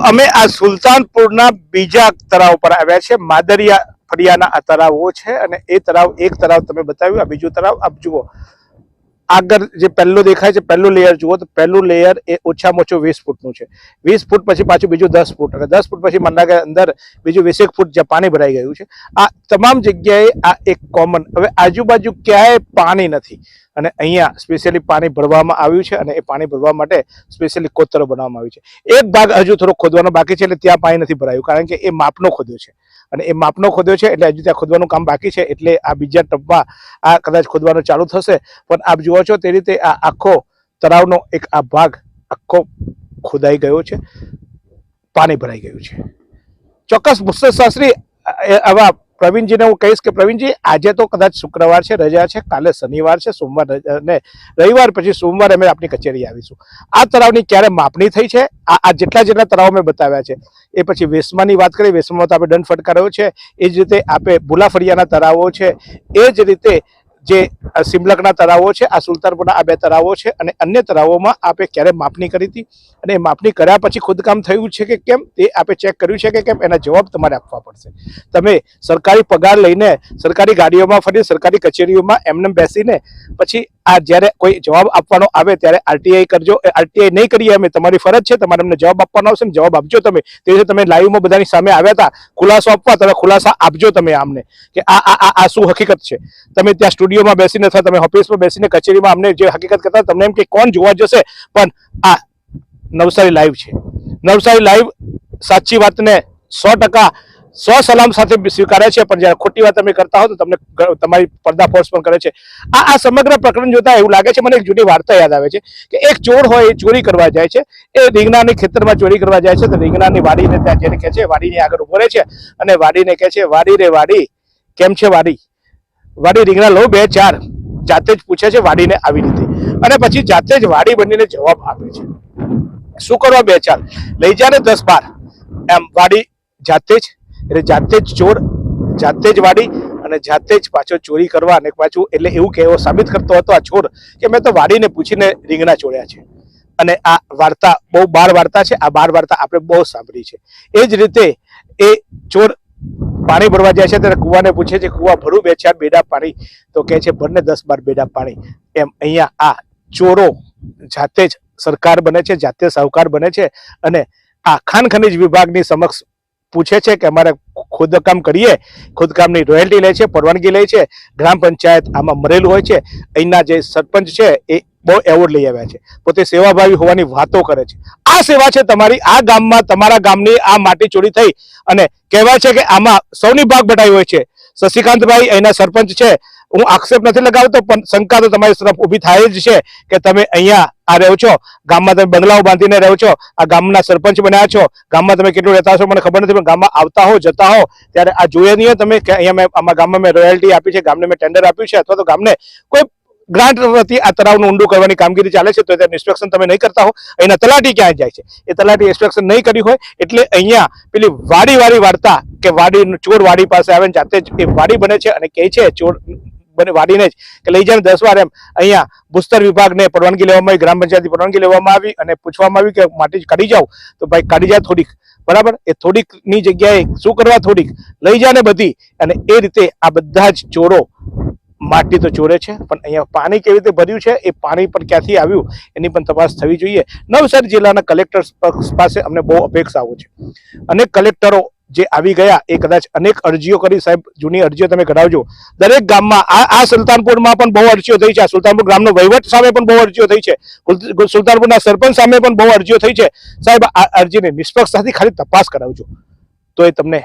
અમે આ સુલતાનપુરના બીજા તળાવ પર આવ્યા છે। માદરિયા ફળિયાના આ તળાવો છે અને એ તળાવ એક તળાવ તમે બતાવ્યું, આ બીજું તળાવ આપ જુઓ। આગળ જે પહેલું દેખાય છે પહેલું લેયર જુઓ તો પહેલું લેયર એ ઓછામાં ઓછું 20 ફૂટનું છે। 20 ફૂટ પછી પાછું બીજું 10 ફૂટ અને 10 ફૂટ પછી મંડાકે અંદર બીજું 20 ફૂટ જ્યાં પાણી ભરાઈ ગયું છે। આ તમામ જગ્યાએ આ એક કોમન, હવે આજુબાજુ ક્યાંય પાણી નથી અને અહીંયા સ્પેશિયલી પાણી ભરવામાં આવ્યું છે અને એ પાણી ભરવા માટે સ્પેશિયલી કોતરો બનાવવામાં આવ્યું છે। એક ભાગ હજુ થોડો ખોદવાનો બાકી છે એટલે ત્યાં પાણી નથી ભરાયું કારણ કે એ માપનો ખોદ્યો છે અને એ માપનો ખોદ્યો છે એટલે હજુ ત્યાં ખોદવાનું કામ બાકી છે એટલે આ બીજા ટબમાં આ કદાચ ખોદવાનું ચાલુ થશે। પણ આપ જુઓ છો તે રીતે આ આખો તળાવનો એક આ ભાગ આખો ખોદાઈ ગયો છે, પાણી ભરાઈ ગયું છે। ચોક્કસ પુસ્તક શાસ્ત્રી આવા પ્રવીણજીને હું કહીશ કે પ્રવીણજી આજે તો કદાચ શુક્રવાર છે, રજા છે, કાલે શનિવાર છે, સોમવાર અને રવિવાર પછી સોમવારે અમે આપની કચેરી આવીશું। આ તળાવની ક્યારે માપણી થઈ છે? આ જેટલા તળાવ મેં બતાવ્યા છે એ પછી વેસમાની વાત કરીએ, વેસમાં તો આપણે દંડ ફટકાર્યો છે, એ જ રીતે આપણે ભૂલાફળિયાના તળાવો છે, એ જ રીતે જે સિમલકના તળાવો છે, આ સુલતાનપુરના આ બે તળાવો છે અને અન્ય તળાવોમાં આપણે ક્યારે માપણી કરી હતી અને માપણી કર્યા પછી ખોદકામ થયું છે કે કેમ તે આપણે ચેક કર્યું છે કે કેમ, એના જવાબ તમારે આપવા પડશે। તમે સરકારી પગાર લઈને સરકારી ગાડીઓમાં ફરી સરકારી કચેરીઓમાં એમને બેસીને પછી આ જ્યારે કોઈ જવાબ આપવાનો આવે ત્યારે આરટીઆઈ કરજો। આરટીઆઈ નહીં કરીએ અમે, તમારી ફરજ છે, તમારે અમને જવાબ આપવાનો આવશે ને જવાબ આપજો તમે। તે રીતે તમે લાઈવમાં બધાની સામે આવ્યા હતા ખુલાસો આપવા, તમે ખુલાસા આપજો તમે આમને કે આ શું હકીકત છે। તમે ત્યાં સ્ટુડિયોમાં બેસીને અથવા તમે ઓફિસમાં બેસીને કચેરીમાં અમને જે હકીકત કરતા તમને એમ કે કોણ જોવા જશે, પણ આ નવસારી લાઈવ છે। નવસારી લાઈવ સાચી વાતને 100% સલામ સાથે સ્વીકારે છે, પણ જ્યારે ખોટી વાત તમે કરતા હો તો તમને તમારી પર્દાફોશ પણ કરે છે। આ સમગ્ર પ્રકરણ જોતા એવું લાગે છે, મને એક જૂની વાર્તા યાદ આવે છે કે એક ચોર હોય એ ચોરી કરવા જાય છે, એ રીંગણાની ખેતરમાં ચોરી કરવા જાય છે તો રીંગણાની વાડીને ત્યાં જેને કહે છે વાડીની આગળ ઉભો રહે છે અને વાડીને કહે છે, વાડી રે વાડી કેમ છે વાડી? વાડી રીંગણા લો 2-4, જાતે જ પૂછે છે વાડીને આવી રીતે અને પછી જાતે જ વાડી બનીને જવાબ આપે છે। શું કરવા 2-4? લઈ જા ને 10-12 એમ વાડી જાતે જ, એટલે જાતે જ ચોર, જાતે જ વાડી અને જાતે જ પાછો ચોરી કરવા અને પાછું એટલે એવું કહેવો સાબિત કરતો હતો આ ચોર કે મેં તો વાડીને પૂછીને રીંગણા ચોર્યા છે। અને આ વાર્તા બહુ બાળ વાર્તા છે, આ બાળ વાર્તા આપણે બહુ સાંભળી છે। એ જ રીતે એ ચોર પાણી ભરવા જાય છે ત્યારે કુવાને પૂછે છે, કુવા ભરું 2-4 બેડા પાણી? તો કહે છે ભરને 10-12 બેડા પાણી। એમ અહીંયા આ ચોરો જાતે જ સરકાર બને છે, જાતે સાહુકાર બને છે અને આ ખાણ ખનીજ વિભાગની સમક્ષ પૂછે છે કે અમારે ખોદકામ કરીએ, ખોદકામની રોયલ્ટી લે છે, પરવાનગી લે છે। ગ્રામ પંચાયત આમાં મરેલું હોય છે। અહીંના જે સરપંચ છે એ બહુ એવોર્ડ લઈ આવ્યા છે, પોતે સેવાભાવી હોવાની વાતો કરે છે। આ સેવા છે તમારી, આ ગામમાં તમારા ગામની આ માટી ચોરી થઈ અને કહેવાય છે કે આમાં સૌની ભાગ બટાઈ હોય છે। શશિકાંતભાઈ અહીંના સરપંચ છે, હું આક્ષેપ નથી લગાવતો પણ શંકા તો તમારી તરફ ઊભી થાય જ છે કે તમે અહીંયા આ રહો છો, ગામમાં તમે બંગલાઓ બાંધીને રહો છો, આ ગામના સરપંચ બન્યા છો, ગામમાં તમે કેટલું રહેતા હશો મને ખબર નથી, પણ ગામમાં આવતા હો જતા હો ત્યારે આ જોઈએ નહીં તમે કે અહીંયા આમાં ગામમાં મેં રોયલ્ટી આપી છે, ગામને મેં ટેન્ડર આપ્યું છે અથવા તો ગામને કોઈ ગ્રાન્ટ વતી આ તળાવનું ઊંડું કરવાની કામગીરી ચાલે છે તો ત્યાં ઇન્સ્પેક્શન તમે નહીં કરતા હો। અહીંના તલાટી ક્યાં જાય છે? એ તલાટી ઇન્સ્પેક્શન નહીં કરી હોય એટલે અહીંયા પેલી વાડી વાર્તા કે વાડી ચોર વાડી પાસે આવે જાતે જ એ વાડી બને છે અને કહે છે ચોર વાડીને જ કે લઈ જાય 10 વાર એમ। અહીંયા ભૂસ્તર વિભાગને પરવાનગી લેવામાં આવી, ગ્રામ પંચાયતની પરવાનગી લેવામાં આવી અને પૂછવામાં આવ્યું કે માટી કાઢી જાઓ તો ભાઈ કાઢી જાય થોડીક, બરાબર, એ થોડીકની જગ્યાએ શું કરવા થોડીક લઈ જાય ને બધી। અને એ રીતે આ બધા જ ચોરો માટી તો ચોરે છે પણ અહીંયા પાણી કેવી રીતે ભર્યું છે, એ પાણી પણ ક્યાંથી આવ્યું એની પણ તપાસ થવી જોઈએ। નવસારી જિલ્લાના કલેક્ટર પાસે અમને બહુ અપેક્ષાઓ છે। અનેક કલેક્ટરો જે આવી ગયા એ કદાચ અનેક અરજીઓ કરી, સાહેબ જૂની અરજીઓ તમે કઢાવજો। દરેક ગામમાં આ સુલતાનપુરમાં પણ બહુ અરજીઓ થઈ છે, સુલતાનપુર ગ્રામનો વહીવટ સામે પણ બહુ અરજીઓ થઈ છે, સુલતાનપુરના સરપંચ સામે પણ બહુ અરજીઓ થઈ છે। સાહેબ આ અરજીને નિષ્પક્ષતાથી ખાલી તપાસ કરાવજો તો એ તમને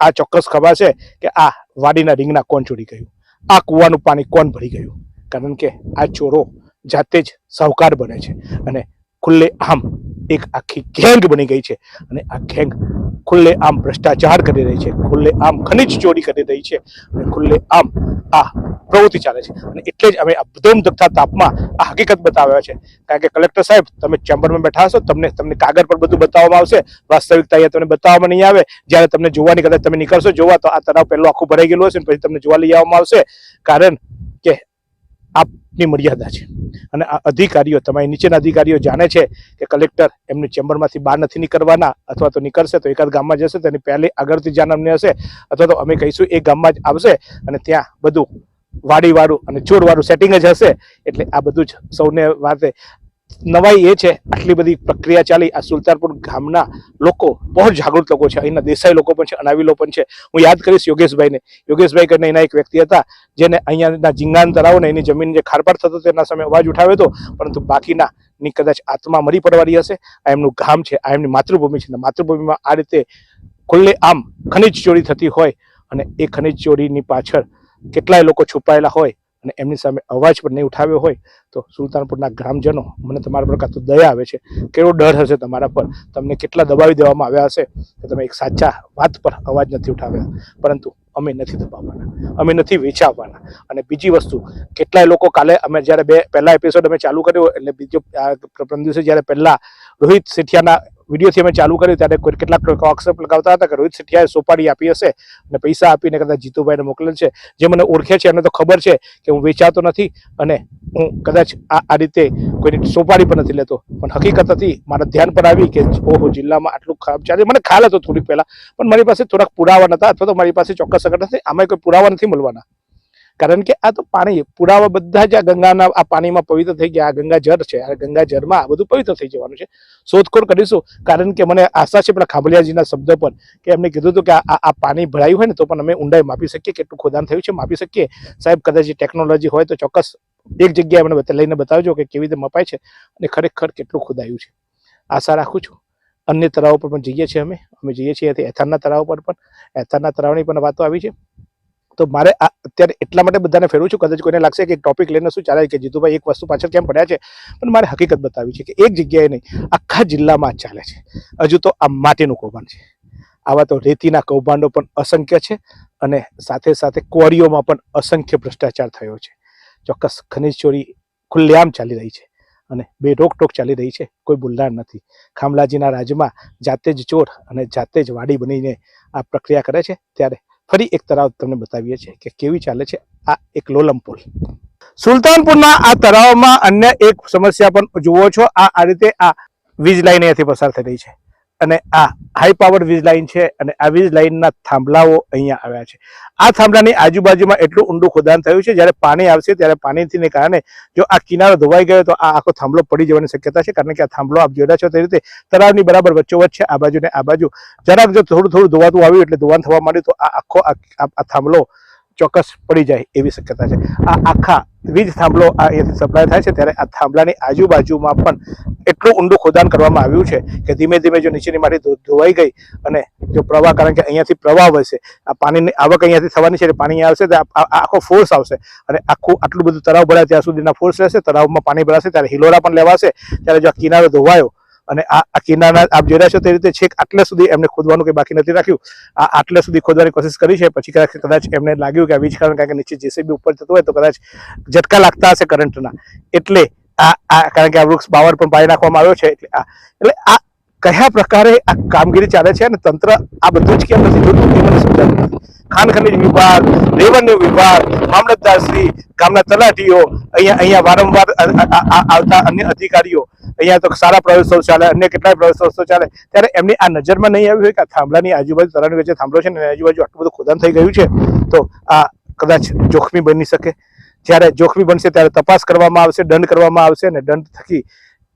આ ચોક્કસ ખબર છે કે આ વાડીના રીંગણા કોણ ચોરી ગયું, આ કૂવાનું પાણી કોણ ભરી ગયું, કારણ કે આ ચોરો જાતે જ સાહુકાર બને છે અને ખુલ્લે આમ એક આખી ગેંગ બની ગઈ છે અને આ ગેંગ ખુલ્લે આમ ભ્રષ્ટાચાર કરી રહી છે, ખુલ્લે આમ ખનિજ ચોરી કરી રહી છે અને ખુલ્લે આમ આ પ્રવૃત્તિ ચાલે છે। અને એટલે જ અમે આ ધૂમ ધકતા તાપમાં આ હકીકત બતાવ્યા છે, કારણ કે કલેક્ટર સાહેબ તમે ચેમ્બરમાં બેઠા હશો, તમને કાગળ પર બધું બતાવવામાં આવશે, વાસ્તવિકતા અહીંયા તમને બતાવવામાં નહીં આવે। જ્યારે તમને જોવાની કદાચ તમે નીકળશો જોવા તો આ તળાવ પહેલું આખું ભરાઈ ગયેલું હશે પછી તમને જોવા લઈ આવવામાં આવશે, કારણ કે આપની મર્યાદા છે અને આ અધિકારીઓ તમારી નીચેના અધિકારીઓ જાણે છે કે કલેક્ટર એમની ચેમ્બરમાંથી બહાર નથી નીકળવાના, અથવા તો નીકળશે તો એકાદ ગામમાં જશે તેની પહેલી આગળથી જાણ અમને હશે, અથવા તો અમે કહીશું એ ગામમાં જ આવશે અને ત્યાં બધું વાડીવાળું અને ચોરવાળું સેટિંગ જ હશે. એટલે આ બધું જ સૌને વાતે નવાઈ એ છે, આટલી બધી પ્રક્રિયા ચાલી. આ સુલતાનપુર ગામના લોકો બહુ જાગૃત લોકો છે, અહીંના દેસાઈ લોકો પણ છે, અનાવીલો પણ છે. હું યાદ કરીશ યોગેશભાઈને. યોગેશભાઈ કરીને એના એક વ્યક્તિ હતા જેને અહીંયાના ઝીંગાન તળાવ ને એની જમીન જે ખારપાટ થતો તેના સામે અવાજ ઉઠાવ્યો હતો, પરંતુ બાકીના ની કદાચ આત્મા મરી પડવાની હશે. આ એમનું ગામ છે, આ એમની માતૃભૂમિ છે. માતૃભૂમિમાં આ રીતે ખુલ્લે આમ ખનીજ ચોરી થતી હોય અને એ ખનીજ ચોરીની પાછળ કેટલાય લોકો છુપાયેલા હોય અને એમની સામે અવાજ પણ નહીં ઉઠાવ્યો હોય, તો સુલતાનપુરના ગ્રામજનો, મને તમારા પર કાં તો દયા આવે છે, કેવો ડર હશે તમારા પર, તમને કેટલા દબાવી દેવામાં આવ્યા હશે કે તમે એક સાચા વાત પર અવાજ નથી ઉઠાવ્યા. પરંતુ અમે નથી દબાવવાના, અમે નથી વેચાવવાના. અને બીજી વસ્તુ, કેટલાય લોકો કાલે અમે જ્યારે પહેલા એપિસોડ અમે ચાલુ કર્યો, એટલે બીજો પ્રથમ દિવસે જ્યારે પહેલા રોહિત સેઠિયાના વિડીયોથી અમે ચાલુ કર્યું ત્યારે કેટલાક લોકો આક્ષેપ લગાવતા હતા કે રોહિત સેઠિયાએ સોપારી આપી હશે અને પૈસા આપીને કદાચ જીતુભાઈને મોકલેલ છે. જે મને ઓળખે છે એમને તો ખબર છે કે હું વેચાતો નથી અને હું કદાચ આ રીતે કોઈની સોપારી પણ નથી લેતો. પણ હકીકત હતી, મારા ધ્યાન પર આવી કે ઓહો, જિલ્લામાં આટલું ખરાબ ચાલે. મને ખ્યાલ હતો થોડીક પહેલા, પણ મારી પાસે થોડાક પુરાવા નતા, અથવા તો મારી પાસે ચોક્કસ સગટ નથી. આમાં કોઈ પુરાવા નથી મળવાના, કારણ કે આ તો પાણી, પુરાવા બધા જ આ ગંગાના આ પાણીમાં પવિત્ર થઈ ગયા. આ ગંગા જળ છે, આ ગંગા જળમાં આ બધું પવિત્ર થઈ જવાનું છે. શોધખોળ કરીશું, કારણ કે મને આશા છે પેલા ખાબલિયાજીના શબ્દ પર કે એમને કીધું હતું કે આ પાણી ભરાયું હોય ને તો પણ અમે ઊંડાઈ માપી શકીએ, કેટલું ખોદાણ થયું છે માપી શકીએ. સાહેબ, કદાચ ટેકનોલોજી હોય તો ચોક્કસ એક જગ્યાએ મને લઈને બતાવજો કે કેવી રીતે મપાય છે અને ખરેખર કેટલું ખોદાયું છે. આશા રાખું છું. અન્ય તળાવો પર પણ જઈએ છીએ અમે જઈએ છીએ એથાનના તળાવ પર પણ. એથાનના તળાવની પણ વાતો આવી છે. તો મારે આ અત્યારે એટલા માટે બધાને ફેરવું છું, કદાચ કોઈને લાગશે કે ટોપિક લઈને શું ચાલે કે જીતુભાઈ એક વસ્તુ પાછળ કેમ પડ્યા છે, પણ મારે હકીકત બતાવી છે કે એક જગ્યાએ નહીં, આખા જિલ્લામાં જ ચાલે છે. હજુ તો આ માટીનું કૌભાંડ છે, આવા તો રેતીના કૌભાંડો પણ અસંખ્ય છે અને સાથે સાથે ક્વોરીઓમાં પણ અસંખ્ય ભ્રષ્ટાચાર થયો છે. ચોક્કસ ખનીજ ચોરી ખુલ્લેઆમ ચાલી રહી છે અને બે રોકટોક ચાલી રહી છે, કોઈ બોલનાર નથી. ખામલાજીના રાજમાં જાતે જ ચોર અને જાતે જ વાડી બનીને આ પ્રક્રિયા કરે છે. ત્યારે ફરી એક તળાવ તમને બતાવીએ છીએ કે કેવી ચાલે છે આ એક લોલમ પુલ. સુલતાનપુરના આ તળાવમાં અન્ય એક સમસ્યા પણ જુઓ છો. આ રીતે આ વીજ લાઈન અહીંયાથી પસાર થઈ રહી છે અને આ હાઈ પાવર વીજ લાઈન છે અને આ વીજ લાઈનના થાંભલાઓ અહીંયા આવ્યા છે. આ થાંભલાની આજુબાજુમાં એટલું ઊંડું ખોદાણ થયું છે, જ્યારે પાણી આવશે ત્યારે પાણીથી કારણે જો આ કિનારો ધોવાઈ ગયો તો આ આખો થાંભલો પડી જવાની શક્યતા છે. કારણ કે આ થાંભલો આપ જોઈ રહ્યા છો તે રીતે તળાવની બરાબર વચ્ચોવચ્ચ છે, આ બાજુ ને આ બાજુ. જરાક જો થોડું ધોવાતું આવ્યું એટલે ધોવાણ થવા માંડ્યું તો આ આખો આ થાંભલો ચોક્કસ પડી જાય એવી શક્યતા છે. આ આખા વીજ થાંભલો અહીંયાથી સપ્લાય થાય છે, ત્યારે આ થાંભલાની આજુબાજુમાં પણ એટલું ઊંડું ખોદાણ કરવામાં આવ્યું છે કે ધીમે ધીમે જો નીચેની માટી ધોવાઈ ગઈ અને જો પ્રવાહ, કારણ કે અહીંયાથી પ્રવાહ વહેશે, આ પાણીની આવક અહીંયાથી થવાની છે, પાણી આવશે તો આખો ફોર્સ આવશે અને આટલું બધું તળાવ ભરાય ત્યાં સુધીના ફોર્સ રહેશે. તળાવમાં પાણી ભરાશે ત્યારે હિલોરા પણ લેવાશે. ત્યારે જો આ કિનારો ધોવાયો અને આ કિનારના આપ જોઈ રહ્યા છો તે રીતે છેક આટલે સુધી એમને ખોદવાનું કંઈ બાકી નથી રાખ્યું. આટલે સુધી ખોદવાની કોશિશ કરી છે, પછી કદાચ એમને લાગ્યું કે આ વીજ કારણ કે નીચે જેસીબી ઉપર થતું હોય તો કદાચ ઝટકા લાગતા હશે કરંટના, એટલે કારણ કે આ વૃક્ષ બાવર પણ પાડી નાખવામાં આવ્યો છે. એટલે આ કયા પ્રકારે આ કામગીરી ચાલે છે અને તંત્ર આ બધું જ કેમ નથી જોતું એ મને સમજાતું નથી. ખાણ ખનીજ વિભાગ, રેવન્યુ વિભાગ, મામલતદારશ્રી, ગામના તલાટીઓ, અહીંયા વારંવાર આવતા અન્ય અધિકારીઓ, અહીંયા તો સારા પ્રવેશોત્સવ ચાલે, અન્ય કેટલાય પ્રવેશોત્સવ ચાલે, ત્યારે એમની આ નજરમાં નહીં આવ્યું હોય કે આ થાંભલાની આજુબાજુ, તળાવની વચ્ચે થાંભલો છે ને આજુબાજુ આટલું બધું ખોદાણ થઈ ગયું છે તો આ કદાચ જોખમી બની શકે. જ્યારે જોખમી બનશે ત્યારે તપાસ કરવામાં આવશે, દંડ કરવામાં આવશે અને દંડ થકી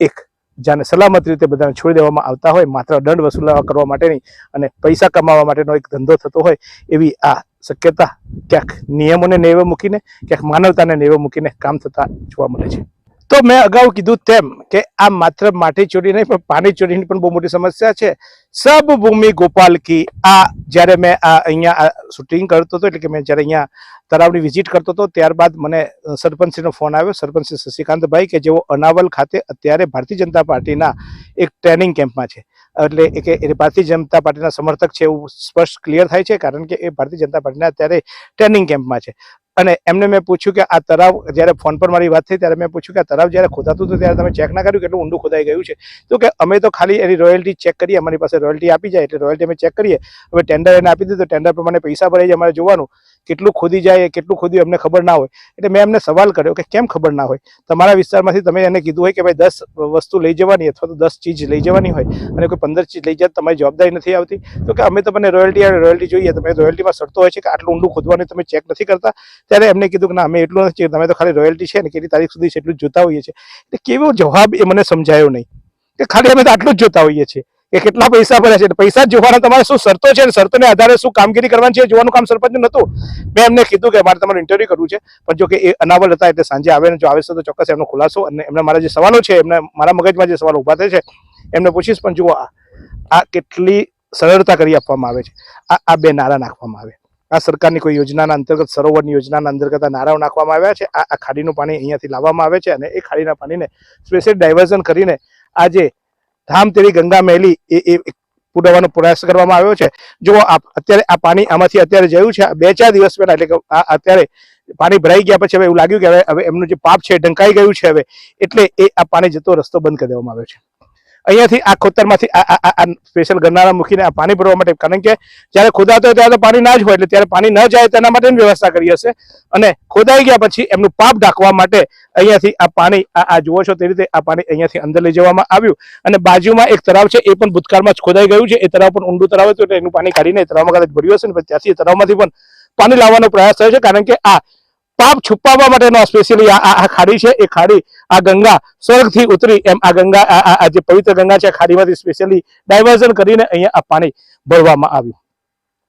એક જાને સલામત રીતે બધાને છોડી દેવામાં આવતા હોય, માત્ર દંડ વસૂલવા કરવા માટેની અને પૈસા કમાવા માટેનો એક ધંધો થતો હોય, એવી આ શક્યતા ક્યાંક નિયમોને નેવે મૂકીને, ક્યાંક માનવતાને નેવે મૂકીને કામ થતા જોવા મળે છે. તો મેં અગાઉ કીધું તેમ કે આ માત્ર માટી ચોરી નહીં પણ પાણી ચોરીની પણ બહુ મોટી સમસ્યા છે. સબ ભૂમિ ગોપાલ કી, આ જ્યારે મેં અહીંયા શૂટિંગ કરતો હતો, એટલે કે મેં જ્યારે અહીંયા તળાવની વિઝિટ કરતો હતો, ત્યારબાદ મને સરપંચશ્રીનો ફોન આવ્યો, સરપંચ શ્રી શશિકાંતભાઈ, કે જેઓ અનાવલ ખાતે અત્યારે ભારતીય જનતા પાર્ટીના એક ટ્રેનિંગ કેમ્પમાં છે. એટલે કે એ ભારતીય જનતા પાર્ટીના સમર્થક છે એવું સ્પષ્ટ ક્લિયર થાય છે, કારણ કે એ ભારતીય જનતા પાર્ટીના અત્યારે ટ્રેનિંગ કેમ્પમાં છે. અને એમને મેં પૂછ્યું કે આ તળાવ જ્યારે ફોન પર મારી વાત થઈ ત્યારે મેં પૂછ્યું કે આ તળાવ જ્યારે ખોદાતું હતું ત્યારે તમે ચેક ના કર્યું કેટલું ઊંડું ખોદાઈ ગયું છે? તો કે અમે તો ખાલી એની રોયલ્ટી ચેક કરીએ, અમારી પાસે રોયલ્ટી આપી જાય એટલે રોયલ્ટી અમે ચેક કરીએ. હવે ટેન્ડર એને આપી દીધું, ટેન્ડર પ્રમાણે પૈસા ભરાઈ જાય, અમારે જોવાનું કેટલું ખોદી જાય, કેટલું ખોદ્યું અમને ખબર ના હોય. એટલે મેં એમને સવાલ કર્યો કે કેમ ખબર ના હોય? તમારા વિસ્તારમાંથી તમે એને કીધું હોય કે ભાઈ 10 વસ્તુ લઈ જવાની અથવા તો 10 ચીજ લઈ જવાની હોય અને કોઈ 15 ચીજ લઈ જાય તમારી જવાબદારી નથી આવતી. તો કે અમે તમને રોયલ્ટી જોઈએ, તમે રોયલ્ટીમાં શરતો હોય છે કે આટલું ઊંડું ખોદવાનું તમે ચેક નથી કરતા. ત્યારે એમને કીધું કે ના અમે એટલું નથી, તમે તો ખાલી રોયલ્ટી છે ને કેટલી તારીખ સુધી છે એટલું જ જોતા હોઈએ છીએ. એટલે કેવો જવાબ એ મને સમજાયો નહીં કે ખાલી અમે તો આટલું જ જોતા હોઈએ છીએ કે કેટલા પૈસા ભર્યા છે, પૈસા જ જોવાના, તમારે શું શરતો છે, શરતોને આધારે શું કામગીરી કરવાની છે જોવાનું કામ સરપંચનું નહોતું. મેં એમને કીધું કે મારે તમારું ઇન્ટરવ્યુ કરવું છે, પણ જો કે એ અનાવલ હતા એટલે સાંજે આવે ને જો આવે છે તો ચોક્કસ એમનો ખુલાસો અને એમના મારા જે સવાલો છે, એમને મારા મગજમાં જે સવાલો ઉભા થાય છે એમને પૂછીશ. પણ જુઓ આ કેટલી સરળતા કરી આપવામાં આવે છે. આ 2 નારા નાખવામાં આવે, આ સરકારની કોઈ યોજનાના અંતર્ગત, સરોવરની યોજનાના અંતર્ગત આ નારાઓ નાખવામાં આવ્યા છે. આ ખાડીનું પાણી અહીંયાથી લાવવામાં આવે છે અને એ ખાડીના પાણીને સ્પેશિયલ ડાયવર્ઝન કરીને આ જે ધામ તેરી ગંગા મેલી એ પુરાવાનો પ્રયાસ કરવામાં આવ્યો છે. જો અત્યારે આ પાણી આમાંથી અત્યારે જયું છે 2-4 દિવસ પહેલા, એટલે કે અત્યારે પાણી ભરાઈ ગયા પછી હવે એવું લાગ્યું કે હવે એમનું જે પાપ છે ઢંકાઈ ગયું છે હવે, એટલે એ આ પાણી જતો રસ્તો બંધ કરી દેવામાં આવ્યો છે. અહીંયાથી આ ખોતરમાંથી આ સ્પેશિયલ ગરનાળા મૂકીને આ પાણી ભરવા માટે, કારણ કે જ્યારે ખોદાતો હોય ત્યારે તો પાણી ના જ હોય, એટલે ત્યારે પાણી ન જાય તેના માટેની વ્યવસ્થા કરી હશે. અને ખોદાઈ ગયા પછી એમનું પાપ ઢાંકવા માટે અહીંયાથી આ પાણી આ જુઓ છો તે રીતે આ પાણી અહીંયાથી અંદર લઈ જવામાં આવ્યું. અને બાજુમાં એક તળાવ છે, એ પણ ભૂતકાળમાં જ ખોદાઈ ગયું છે. એ તળાવ પણ ઊંડું તળાવ હતું એટલે એનું પાણી કાઢીને તળાવમાં કદાચ ભર્યું હશે ને ત્યાંથી તળાવમાંથી પણ પાણી લાવવાનો પ્રયાસ થયો છે. કારણ કે આ પાપ છુપાવવા માટેનો સ્પેશિયલી આ ખાડી છે. એ ખાડી આ ગંગા સ્વર્ગથી ઉતરી એમ આ ગંગા આ જે પવિત્ર ગંગા છે ખાડીમાંથી સ્પેશિયલી ડાયવર્ઝન કરીને અહીંયા આ પાણી ભરવામાં આવ્યું.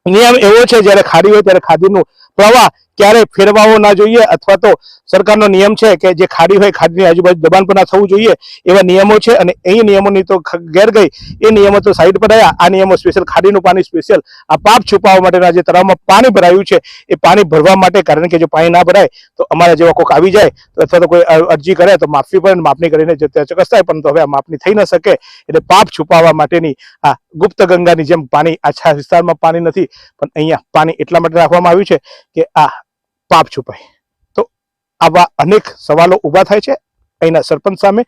નિયમ એવો છે જ્યારે ખાડી હોય ત્યારે ખાડીનું પ્રવાહ ક્યારે ફેરવાવો ના જોઈએ, અથવા તો સરકારનો નિયમ છે કે જે ખાડી હોય ખાડીની આજુબાજુ દબાણ પણ ના થવું જોઈએ, એવા નિયમો છે. અને એ નિયમોની તો ગેર ગઈ, એ નિયમો તો સાઈડ પર રહ્યા. આ નિયમો સ્પેશિયલ ખાડીનું પાણી સ્પેશિયલ આ પાપ છુપાવવા માટેના જે તળાવમાં પાણી ભરાયું છે એ પાણી ભરવા માટે, કારણ કે જો પાણી ના ભરાય તો અમારા જેવા કોઈક આવી જાય તો અથવા તો કોઈ અરજી કરે તો માફી પડે, માપણી કરીને ચોક્કસ થાય, પણ તો હવે આ માપણી થઈ ન શકે. એટલે પાપ છુપાવવા માટેની આ ગુપ્ત ગંગાની જેમ પાણી આછા વિસ્તારમાં પાણી નથી, પણ અહીંયા પાણી એટલા માટે રાખવામાં આવ્યું છે કે આ પાપ છુપાય. તો આવા અનેક સવાલો ઊભા થાય છે અહીંના સરપંચ સામે,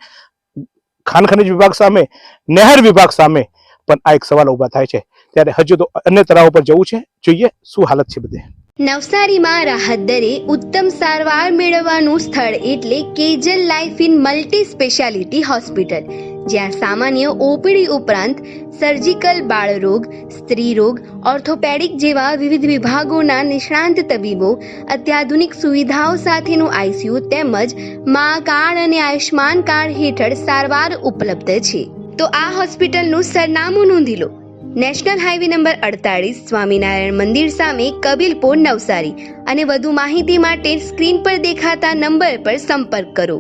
ખાણ ખનીજ વિભાગ સામે, નહેર વિભાગ સામે પણ આ એક સવાલ ઊભા થાય છે. ત્યારે હજુ તો અન્ય તળાવ પર જવું છે, જોઈએ શું હાલત છે બધે. નવસારીમાં રાહત દરે ઉત્તમ સારવાર મેળવવાનું સ્થળ એટલે કેજલ life in multi speciality hospital, જ્યાં સામાન્ય ઓપીડી ઉપરાંત સર્જિકલ, બાળરોગ, સ્ત્રીરોગ, ઓર્થોપેડિક જેવા વિવિધ વિભાગોના નિષ્ણાંત તબીબો, અત્યાધુનિક સુવિધાઓ સાથેનું આઈસીયુ તેમજ મા કાર્ડ અને આયુષ્માન કાર્ડ હેઠળ સારવાર ઉપલબ્ધ છે. તો આ હોસ્પિટલનું સરનામું નોંધી લો. નેશનલ હાઈવે નંબર 48, સ્વામિનારાયણ મંદિર સામે, કબીલપુર, નવસારી. અને વધુ માહિતી માટે સ્ક્રીન પર દેખાતા નંબર પર સંપર્ક કરો.